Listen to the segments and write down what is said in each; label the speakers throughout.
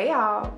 Speaker 1: Hey y'all.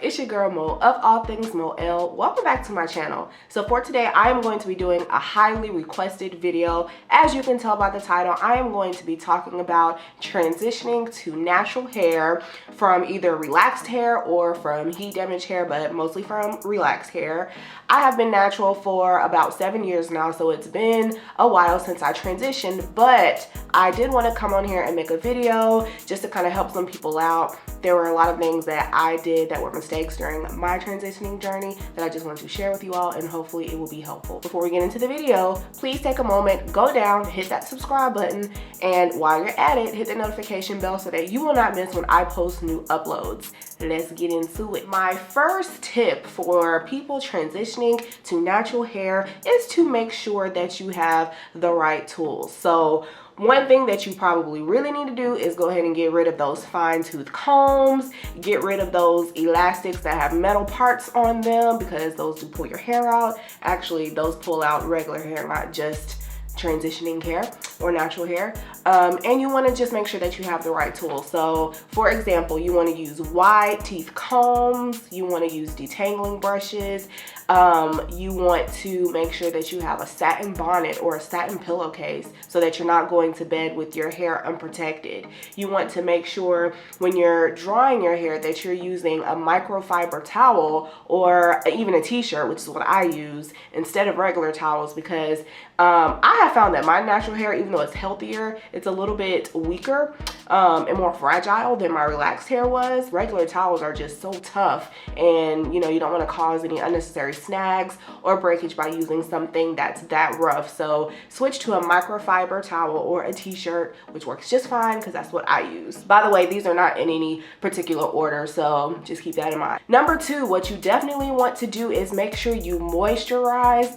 Speaker 1: It's your girl Mo of All Things Mo L. Welcome back to my channel. So for today, I am going to be doing a highly requested video. As you can tell by the title, I am going to be talking about transitioning to natural hair from either relaxed hair or from heat damaged hair, but mostly from relaxed hair. I have been natural for about 7 years now, so it's been a while since I transitioned, but I did want to come on here and make a video just to kind of help some people out. There were a lot of things that I did that were mistakes during my transitioning journey that I just wanted to share with you all, and hopefully it will be helpful. Before we get into the video, please take a moment, go down, hit that subscribe button, and while you're at it, hit the notification bell so that you will not miss when I post new uploads. Let's get into it. My first tip for people transitioning to natural hair is to make sure that you have the right tools. So one thing that you probably really need to do is go ahead and get rid of those fine-tooth combs, get rid of those elastics that have metal parts on them, because those do pull your hair out. Actually, those pull out regular hair, not just transitioning hair or natural hair. And you want to just make sure that you have the right tools. So for example, you want to use wide teeth combs, you want to use detangling brushes, you want to make sure that you have a satin bonnet or a satin pillowcase so that you're not going to bed with your hair unprotected. You want to make sure when you're drying your hair that you're using a microfiber towel or even a t-shirt, which is what I use, instead of regular towels, because I have found that my natural hair, even though it's healthier, it's a little bit weaker and more fragile than my relaxed hair was. Regular towels are just so tough, and you know, you don't want to cause any unnecessary snags or breakage by using something that's that rough. So switch to a microfiber towel or a t-shirt, which works just fine because that's what I use. By the way, these are not in any particular order, so just keep that in mind. Number two, what you definitely want to do is make sure you moisturize,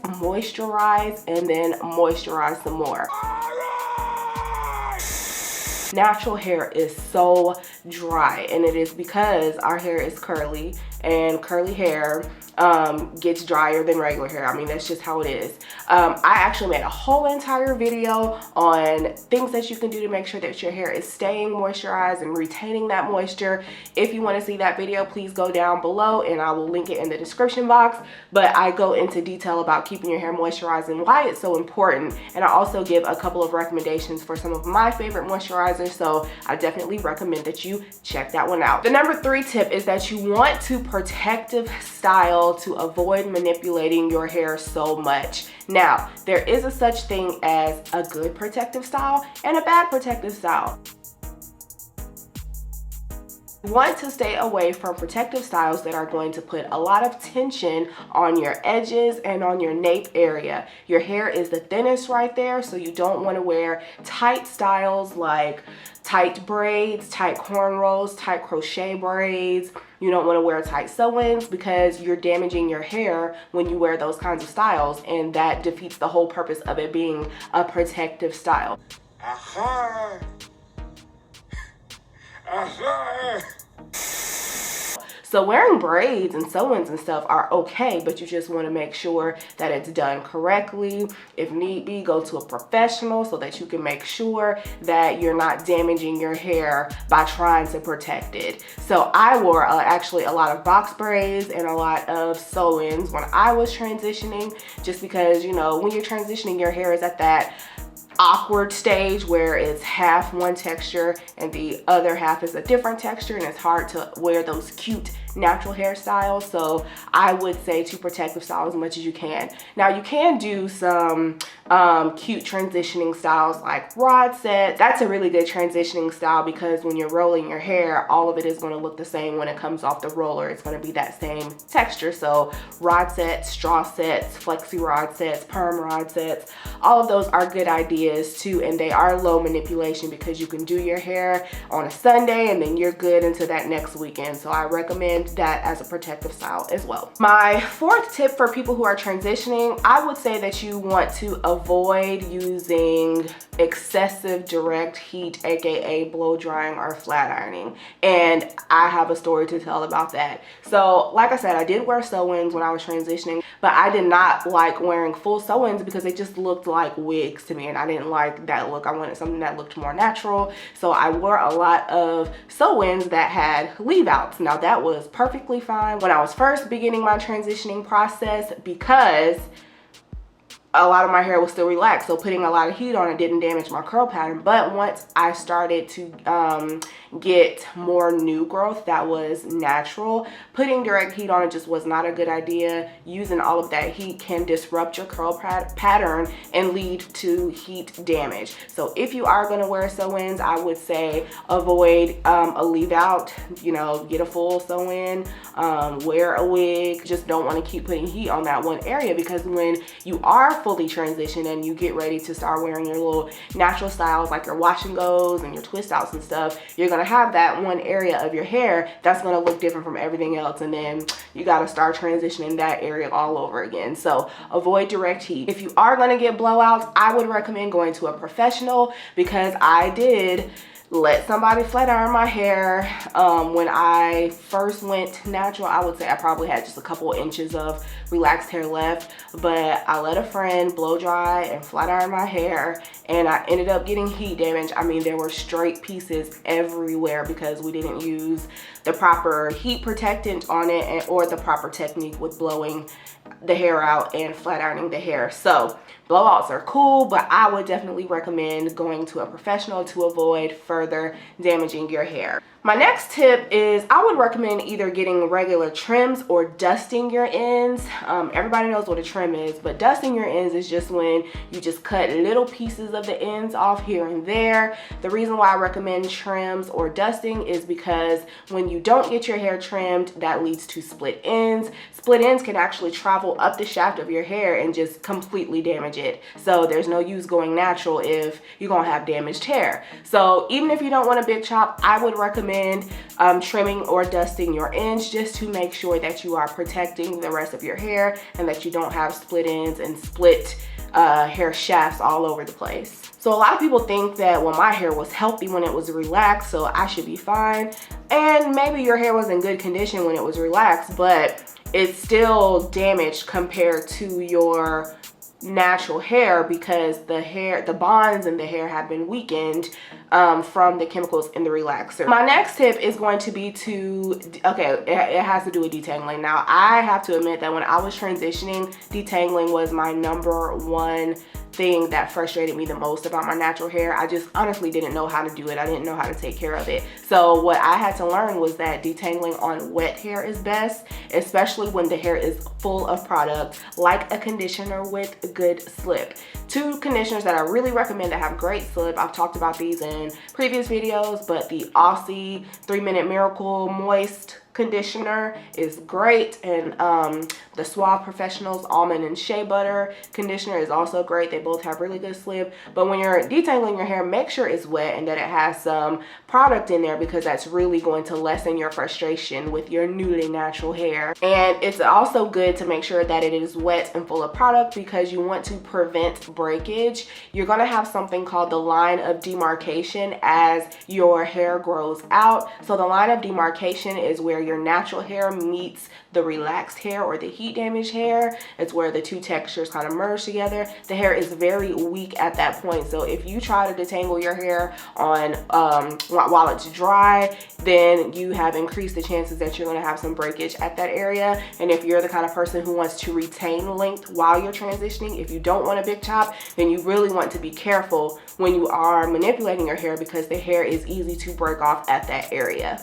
Speaker 1: and then moisturize some more. Natural hair is so dry, and it is because our hair is curly, and curly hair gets drier than regular hair. I mean, that's just how it is. I actually made a whole entire video on things that you can do to make sure that your hair is staying moisturized and retaining that moisture. If you want to see that video, please go down below and I will link it in the description box. But I go into detail about keeping your hair moisturized and why it's so important. And I also give a couple of recommendations for some of my favorite moisturizers, so I definitely recommend that you check that one out. The number three tip is that you want to protective style to avoid manipulating your hair so much. Now, there is a such thing as a good protective style and a bad protective style. You want to stay away from protective styles that are going to put a lot of tension on your edges and on your nape area. Your hair is the thinnest right there, so you don't want to wear tight styles like tight braids, tight cornrows, tight crochet braids. You don't want to wear tight sew-ins because you're damaging your hair when you wear those kinds of styles, and that defeats the whole purpose of it being a protective style. So wearing braids and sew-ins and stuff are okay, but you just want to make sure that it's done correctly. If need be, go to a professional so that you can make sure that you're not damaging your hair by trying to protect it. So I wore actually a lot of box braids and a lot of sew-ins when I was transitioning, just because, you know, when you're transitioning, your hair is at that awkward stage where it's half one texture and the other half is a different texture, and it's hard to wear those cute natural hairstyles. So I would say to protect the style as much as you can. Now you can do some cute transitioning styles like rod set. That's a really good transitioning style because when you're rolling your hair, all of it is going to look the same when it comes off the roller. It's going to be that same texture. So rod sets, straw sets, flexi rod sets, perm rod sets, all of those are good ideas too, and they are low manipulation because you can do your hair on a Sunday and then you're good into that next weekend. So I recommend recommend that as a protective style as well. My fourth tip for people who are transitioning, I would say that you want to avoid using excessive direct heat, aka blow drying or flat ironing. And I have a story to tell about that. So like I said, I did wear sew-ins when I was transitioning, but I did not like wearing full sew-ins because they just looked like wigs to me, and I didn't like that look. I wanted something that looked more natural. So I wore a lot of sew-ins that had leave outs. Now that was perfectly fine when I was first beginning my transitioning process because a lot of my hair was still relaxed, so putting a lot of heat on it didn't damage my curl pattern. But once I started to get more new growth that was natural, putting direct heat on it just was not a good idea. Using all of that heat can disrupt your curl pattern and lead to heat damage. So if you are going to wear sew-ins, I would say avoid a leave out, you know, get a full sew-in, wear a wig. Just don't want to keep putting heat on that one area, because when you are fully transitioned and you get ready to start wearing your little natural styles like your wash and goes and your twist outs and stuff, you're gonna have that one area of your hair that's gonna look different from everything else, and then you gotta start transitioning that area all over again. So avoid direct heat. If you are gonna get blowouts, I would recommend going to a professional, because I did let somebody flat iron my hair. When I first went natural, I would say I probably had just a couple inches of relaxed hair left, but I let a friend blow dry and flat iron my hair, and I ended up getting heat damage. I mean, there were straight pieces everywhere because we didn't use the proper heat protectant on it or the proper technique with blowing the hair out and flat ironing the hair. So blowouts are cool, but I would definitely recommend going to a professional to avoid further damaging your hair. My next tip is I would recommend either getting regular trims or dusting your ends. Everybody knows what a trim is, but dusting your ends is just when you just cut little pieces of the ends off here and there. The reason why I recommend trims or dusting is because when you don't get your hair trimmed, that leads to split ends. Split ends can actually travel up the shaft of your hair and just completely damage it. So there's no use going natural if you're gonna have damaged hair. So even if you don't want a big chop, I would recommend trimming or dusting your ends, just to make sure that you are protecting the rest of your hair and that you don't have split ends and split hair shafts all over the place. So a lot of people think that, well, my hair was healthy when it was relaxed, so I should be fine. And maybe your hair was in good condition when it was relaxed, but it's still damaged compared to your natural hair, because the bonds in the hair have been weakened from the chemicals in the relaxer. My next tip is going to be it has to do with detangling. Now, I have to admit that when I was transitioning, detangling was my #1 thing that frustrated me the most about my natural hair. I just honestly didn't know how to do it. I didn't know how to take care of it. So what I had to learn was that detangling on wet hair is best, especially when the hair is full of product, like a conditioner with good slip. 2 conditioners that I really recommend that have great slip, I've talked about these in previous videos, but the Aussie 3-Minute Miracle Moist conditioner is great, and the Suave Professional's Almond and Shea Butter conditioner is also great. They both have really good slip. But when you're detangling your hair, make sure it's wet and that it has some product in there, because that's really going to lessen your frustration with your newly natural hair. And it's also good to make sure that it is wet and full of product, because you want to prevent breakage. You're going to have something called the line of demarcation as your hair grows out. So the line of demarcation is where your natural hair meets the relaxed hair or the heat damaged hair. It's where the 2 textures kind of merge together. The hair is very weak at that point. So if you try to detangle your hair on while it's dry, then you have increased the chances that you're going to have some breakage at that area. And if you're the kind of person who wants to retain length while you're transitioning, if you don't want a big chop, then you really want to be careful when you are manipulating your hair, because the hair is easy to break off at that area.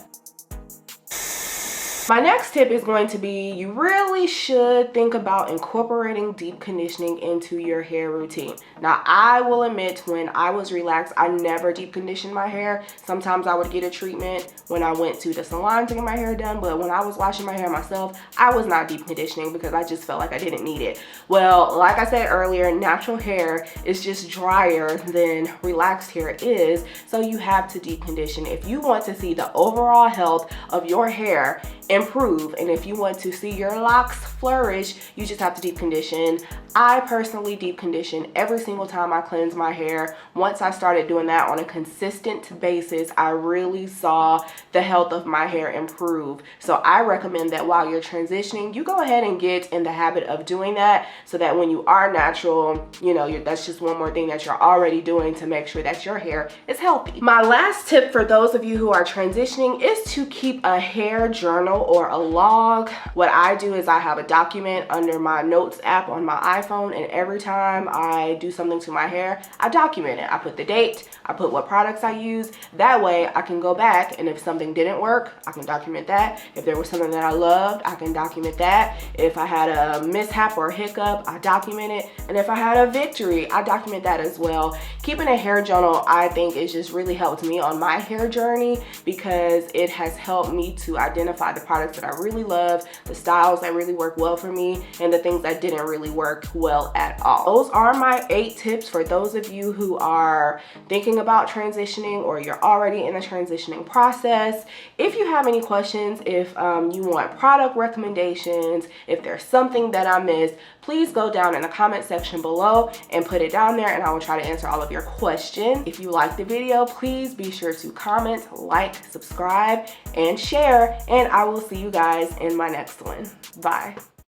Speaker 1: My next tip is going to be, you really should think about incorporating deep conditioning into your hair routine. Now, I will admit, when I was relaxed, I never deep conditioned my hair. Sometimes I would get a treatment when I went to the salon to get my hair done, but when I was washing my hair myself, I was not deep conditioning because I just felt like I didn't need it. Well, like I said earlier, natural hair is just drier than relaxed hair is, so you have to deep condition. If you want to see the overall health of your hair improve. And if you want to see your locks flourish, you just have to deep condition. I personally deep condition every single time I cleanse my hair. Once I started doing that on a consistent basis, I really saw the health of my hair improve. So I recommend that while you're transitioning, you go ahead and get in the habit of doing that, so that when you are natural, you know, that's just one more thing that you're already doing to make sure that your hair is healthy. My last tip for those of you who are transitioning is to keep a hair journal or a log. What I do is I have a document under my notes app on my iPhone, and every time I do something to my hair, I document it. I put the date, I put what products I use. That way I can go back, and if something didn't work, I can document that. If there was something that I loved, I can document that. If I had a mishap or a hiccup, I document it. And if I had a victory, I document that as well. Keeping a hair journal, I think, is just really helped me on my hair journey, because it has helped me to identify the products that I really love, the styles that really work well for me, and the things that didn't really work well at all. Those are my 8 tips for those of you who are thinking about transitioning, or you're already in the transitioning process. If you have any questions, if you want product recommendations, if there's something that I missed, please go down in the comment section below and put it down there, and I will try to answer all of your questions. If you like the video, please be sure to comment, like, subscribe, and share, and I will see you guys in my next one. Bye.